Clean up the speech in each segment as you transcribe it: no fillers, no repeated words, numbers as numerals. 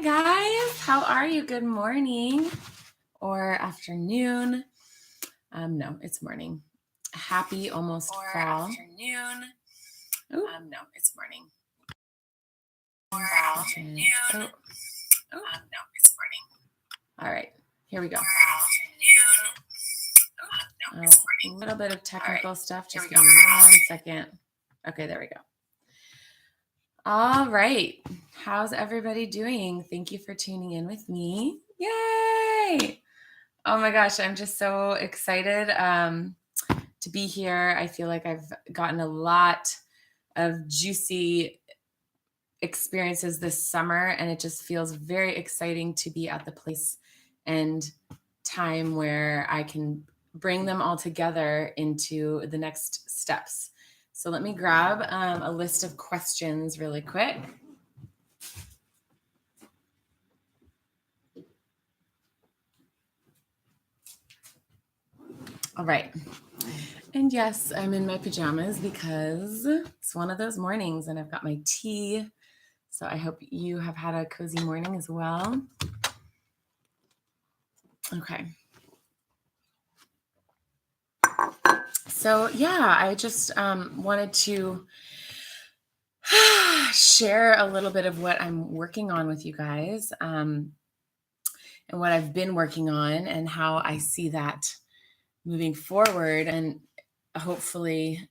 guys. How are you? Good morning or afternoon. No, it's morning. Happy almost or fall. afternoon. Ooh. No, it's morning. Or afternoon. Oh. No, it's morning. All right, here we go. Or afternoon. No, it's morning. A little bit of technical stuff. Just give go. me 1 second. Okay, there we go. All right. How's everybody doing? Thank you for tuning in with me. Yay! Oh my gosh, I'm just so excited to be here. I feel like I've gotten a lot of juicy experiences this summer, and it just feels very exciting to be at the place and time where I can bring them all together into the next steps. So let me grab a list of questions really quick. All right. And yes, I'm in my pajamas because it's one of those mornings and I've got my tea. So I hope you have had a cozy morning as well. Okay. So yeah, I just wanted to share a little bit of what I'm working on with you guys and what I've been working on and how I see that moving forward and hopefully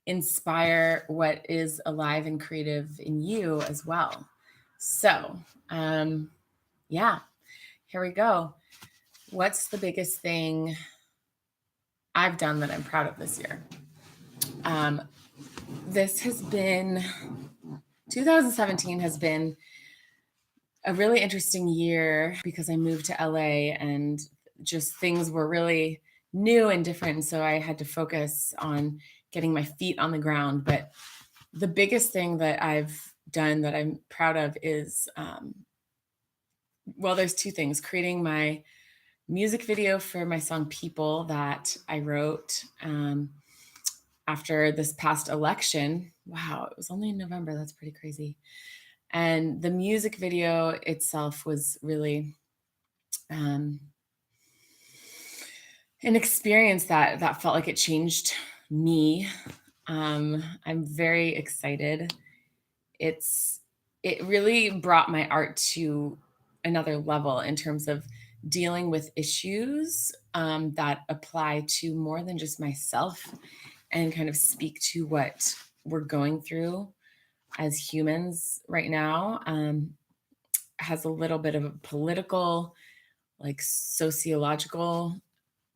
inspire what is alive and creative in you as well. So yeah, here we go. What's the biggest thing I've done that I'm proud of this year? This has been 2017 has been a really interesting year because I moved to LA and just things were really new and different. So I had to focus on getting my feet on the ground. But the biggest thing that I've done that I'm proud of is, there's two things: creating my music video for my song People that I wrote after this past election. Wow, it was only in November. That's pretty crazy. And the music video itself was really an experience that felt like it changed me. I'm very excited. It really brought my art to another level in terms of dealing with issues that apply to more than just myself and kind of speak to what we're going through as humans right now. Has a little bit of a political, like sociological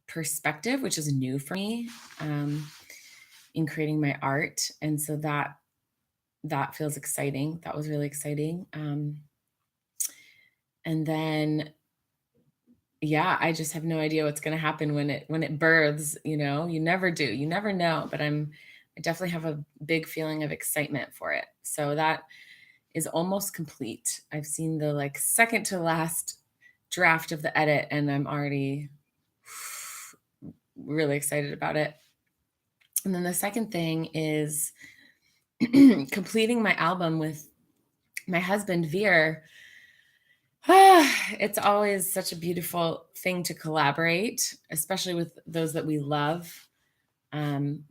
perspective, which is new for me in creating my art. And so that feels exciting. That was really exciting. And then, yeah, I just have no idea what's going to happen when it births, you never do, you never know, but I definitely have a big feeling of excitement for it. So that is almost complete. I've seen the second to last draft of the edit and I'm already really excited about it. And then the second thing is completing my album with my husband, Veer. It's always such a beautiful thing to collaborate, especially with those that we love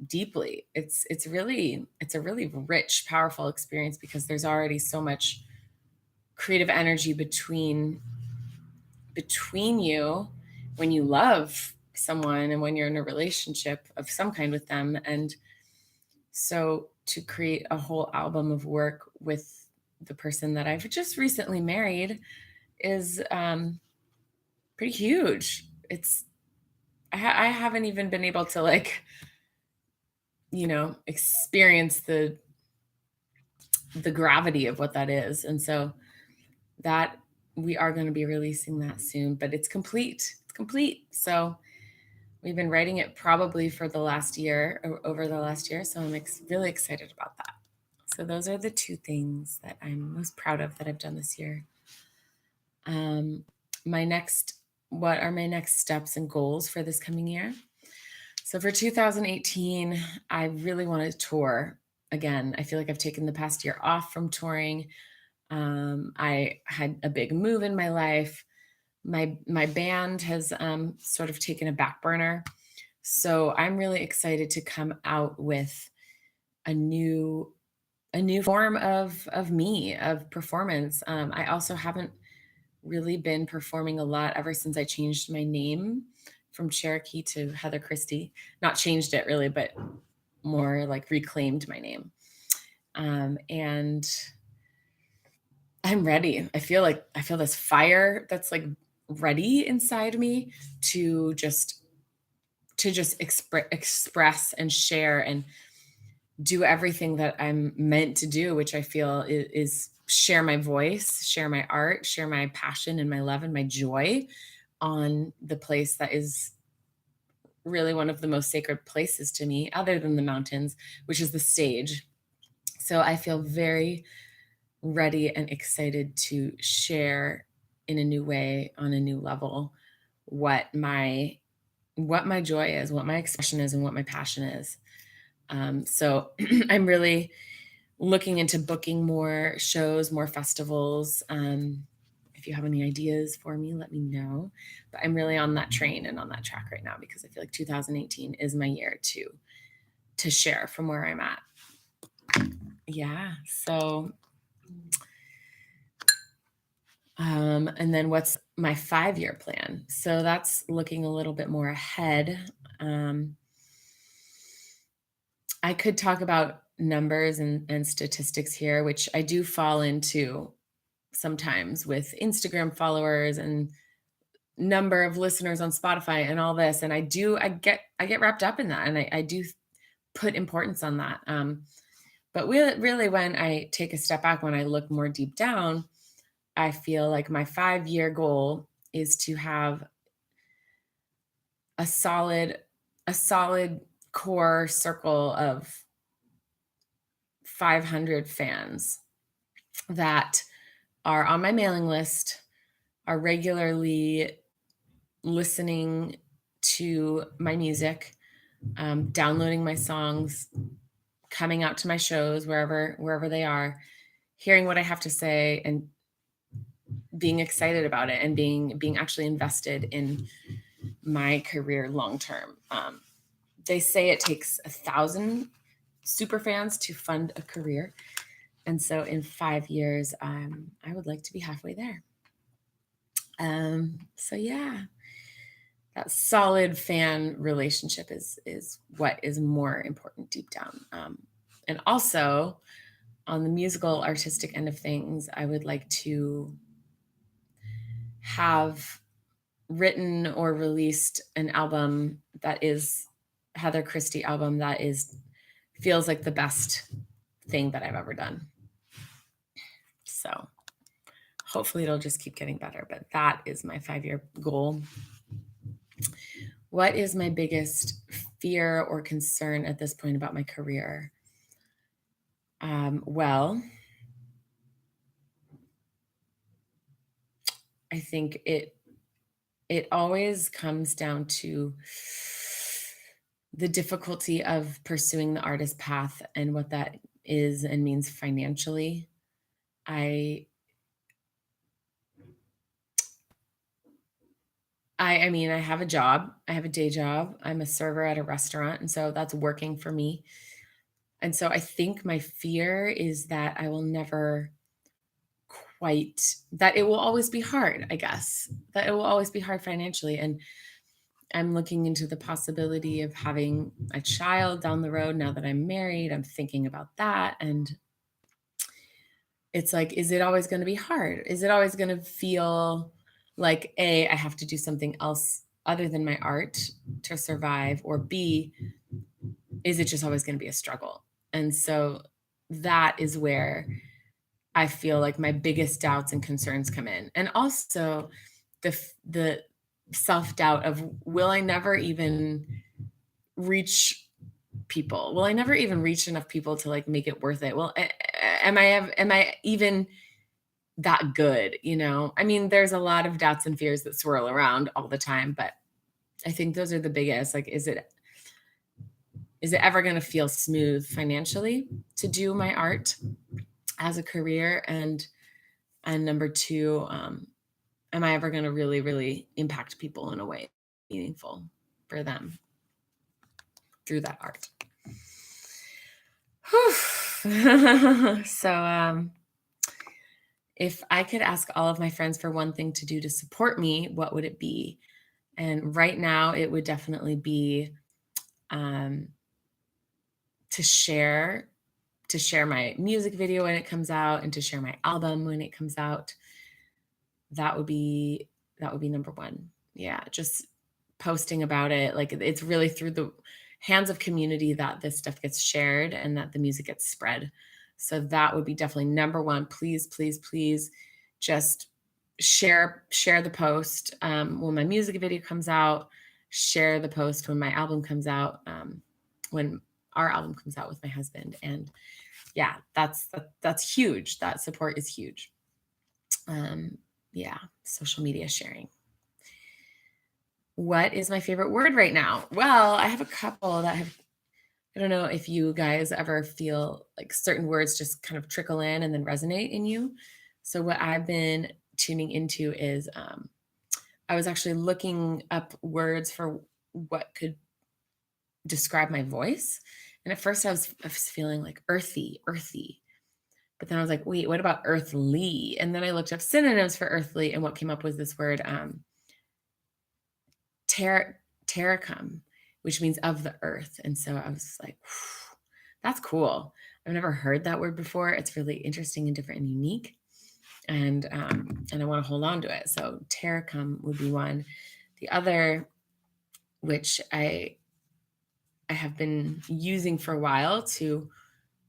deeply. It's a really rich, powerful experience because there's already so much creative energy between you when you love someone and when you're in a relationship of some kind with them. And so to create a whole album of work with the person that I've just recently married is pretty huge. I haven't even been able to experience the gravity of what that is. And so that we are going to be releasing that soon, but it's complete. It's complete. So we've been writing it probably for the last year or over the last year. So I'm really excited about that. So those are the two things that I'm most proud of that I've done this year. What are my next steps and goals for this coming year? So for 2018, I really want to tour again. I feel like I've taken the past year off from touring. I had a big move in my life. My band has sort of taken a back burner. So I'm really excited to come out with a new form of me, of performance. I also haven't really been performing a lot ever since I changed my name from Cherokee to Heather Christie. Not changed it really, but more like reclaimed my name. And I'm ready. I feel this fire that's like ready inside me to just express and share and do everything that I'm meant to do, which I feel is share my voice, share my art, share my passion and my love and my joy on the place that is really one of the most sacred places to me, other than the mountains, which is the stage. So I feel very ready and excited to share in a new way, on a new level, what my joy is, what my expression is, and what my passion is. So I'm really looking into booking more shows, more festivals. If you have any ideas for me, let me know. But I'm really on that train and on that track right now because I feel like 2018 is my year to share from where I'm at. Yeah. So, and then what's my 5-year plan? So that's looking a little bit more ahead. I could talk about numbers and statistics here, which I do fall into sometimes with Instagram followers and number of listeners on Spotify and all this. And I get wrapped up in that. And I do put importance on that. But really, when I take a step back, when I look more deep down, I feel like my 5-year goal is to have a solid core circle of 500 fans that are on my mailing list, are regularly listening to my music, downloading my songs, coming out to my shows wherever they are, hearing what I have to say and being excited about it and being actually invested in my career long term. They say it takes 1,000 super fans to fund a career. And so in 5 years, I would like to be halfway there. So yeah, that solid fan relationship is what is more important deep down. And also on the musical artistic end of things, I would like to have written or released an album that is Heather Christie album that feels like the best thing that I've ever done. So hopefully it'll just keep getting better, but that is my 5-year goal. What is my biggest fear or concern at this point about my career? Well, I think it always comes down to the difficulty of pursuing the artist path and what that is and means financially. I mean, I have a job. I have a day job. I'm a server at a restaurant, and so that's working for me. And so I think my fear is that I will never that it will always be hard, I guess. That it will always be hard financially. And I'm looking into the possibility of having a child down the road now that I'm married. I'm thinking about that. And it's like, is it always going to be hard? Is it always going to feel like A, I have to do something else other than my art to survive? Or B, is it just always going to be a struggle? And so that is where I feel like my biggest doubts and concerns come in. And also the self-doubt of, will I never even reach people? Will I never even reach enough people to like make it worth it? Well, am I even that good? You know, I mean, there's a lot of doubts and fears that swirl around all the time, but I think those are the biggest. Like, is it ever going to feel smooth financially to do my art as a career? And And number two, am I ever going to really, really impact people in a way meaningful for them through that art? So, if I could ask all of my friends for one thing to do to support me, what would it be? And right now, it would definitely be um, to share my music video when it comes out and to share my album when it comes out. That would be number one. Yeah, just posting about it. Like it's really through the hands of community that this stuff gets shared and that the music gets spread. So that would be definitely number one. Please, please, please just share the post when my music video comes out, share the post when my album comes out, when our album comes out with my husband. And yeah, that's huge. That support is huge. Yeah, social media sharing. What is my favorite word right now? Well, I have a couple that have, I don't know if you guys ever feel like certain words just kind of trickle in and then resonate in you. So what I've been tuning into is I was actually looking up words for what could describe my voice. And at first I was feeling like earthy. But then I was like, wait, what about earthly? And then I looked up synonyms for earthly, and what came up was this word, terracum, which means of the earth. And so I was like, that's cool. I've never heard that word before. It's really interesting and different and unique. And I want to hold on to it. So terracum would be one. The other, which I have been using for a while to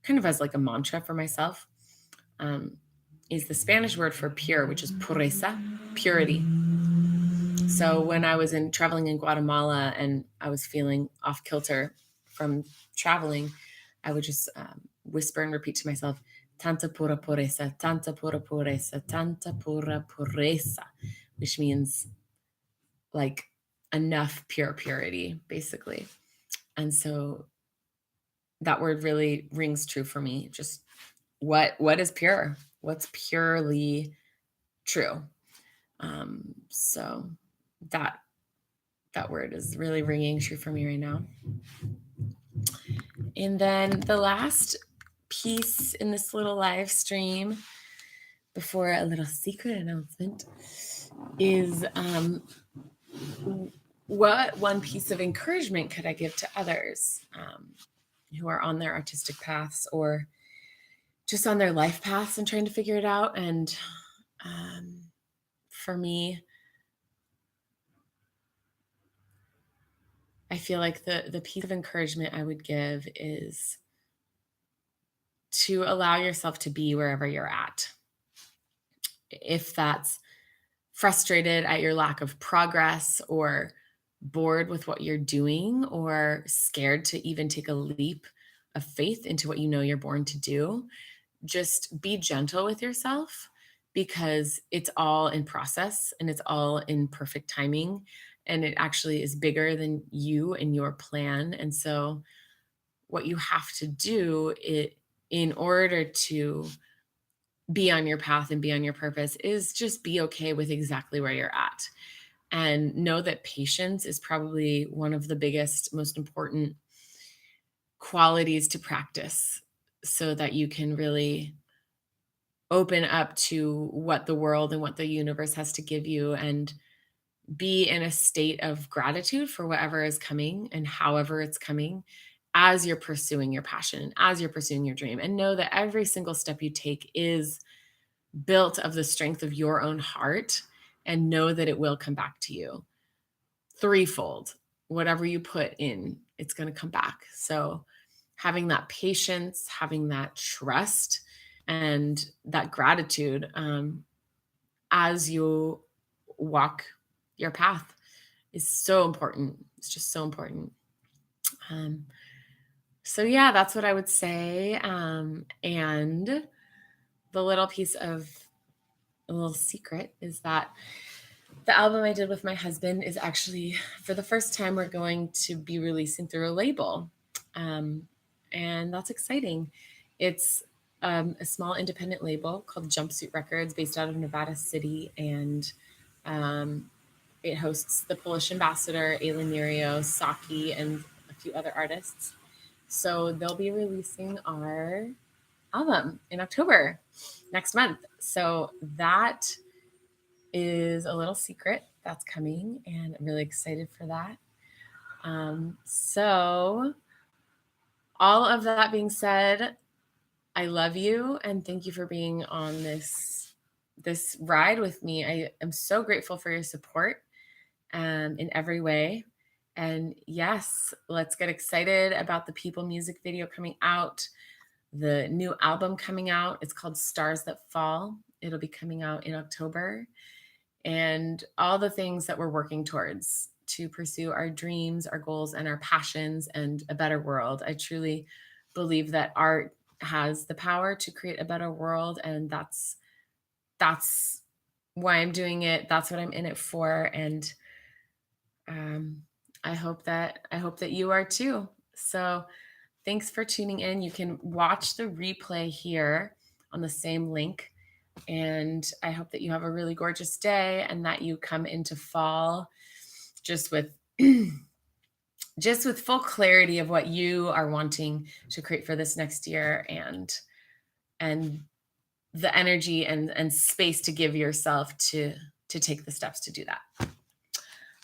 kind of as like a mantra for myself, is the Spanish word for pure, which is pureza, purity. So when I was traveling in Guatemala and I was feeling off kilter from traveling, I would just whisper and repeat to myself, tanta pura pureza, tanta pura pureza, tanta pura pureza, which means like enough pure purity, basically. And so that word really rings true for me. Just what is pure? What's purely true? So that word is really ringing true for me right now. And then the last piece in this little live stream before a little secret announcement is what one piece of encouragement could I give to others who are on their artistic paths or just on their life paths and trying to figure it out. And for me, I feel like the piece of encouragement I would give is to allow yourself to be wherever you're at. If that's frustrated at your lack of progress or bored with what you're doing or scared to even take a leap of faith into what you know you're born to do, just be gentle with yourself because it's all in process and it's all in perfect timing. And it actually is bigger than you and your plan. And so what you have to do in order to be on your path and be on your purpose is just be okay with exactly where you're at. And know that patience is probably one of the biggest, most important qualities to practice so that you can really open up to what the world and what the universe has to give you and be in a state of gratitude for whatever is coming and however it's coming as you're pursuing your passion, as you're pursuing your dream. And know that every single step you take is built of the strength of your own heart, and know that it will come back to you threefold. Whatever you put in, it's going to come back. So having that patience, having that trust, and that gratitude as you walk your path is so important. It's just so important. So yeah, that's what I would say. And the little piece of a little secret is that the album I did with my husband is actually, for the first time, we're going to be releasing through a label. And that's exciting. It's a small independent label called Jumpsuit Records based out of Nevada City. And it hosts the Polish ambassador, Ayla Nerio, Saki, and a few other artists. So they'll be releasing our album in October next month. So that is a little secret that's coming, and I'm really excited for that. So all of that being said, I love you and thank you for being on this ride with me. I am so grateful for your support in every way. And yes, let's get excited about the People music video coming out, the new album coming out. It's called Stars That Fall. It'll be coming out in October. And all the things that we're working towards to pursue our dreams, our goals, and our passions, and a better world. I truly believe that art has the power to create a better world, and that's why I'm doing it. That's what I'm in it for, and I hope that you are too. So thanks for tuning in. You can watch the replay here on the same link. And I hope that you have a really gorgeous day and that you come into fall just with full clarity of what you are wanting to create for this next year, and the energy and space to give yourself to take the steps to do that.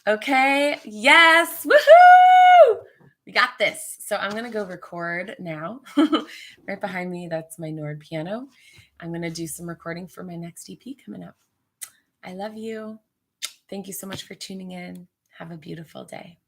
Okay. Yes. Woohoo! We got this. So I'm going to go record now. Right behind me, that's my Nord piano. I'm going to do some recording for my next EP coming up. I love you. Thank you so much for tuning in. Have a beautiful day.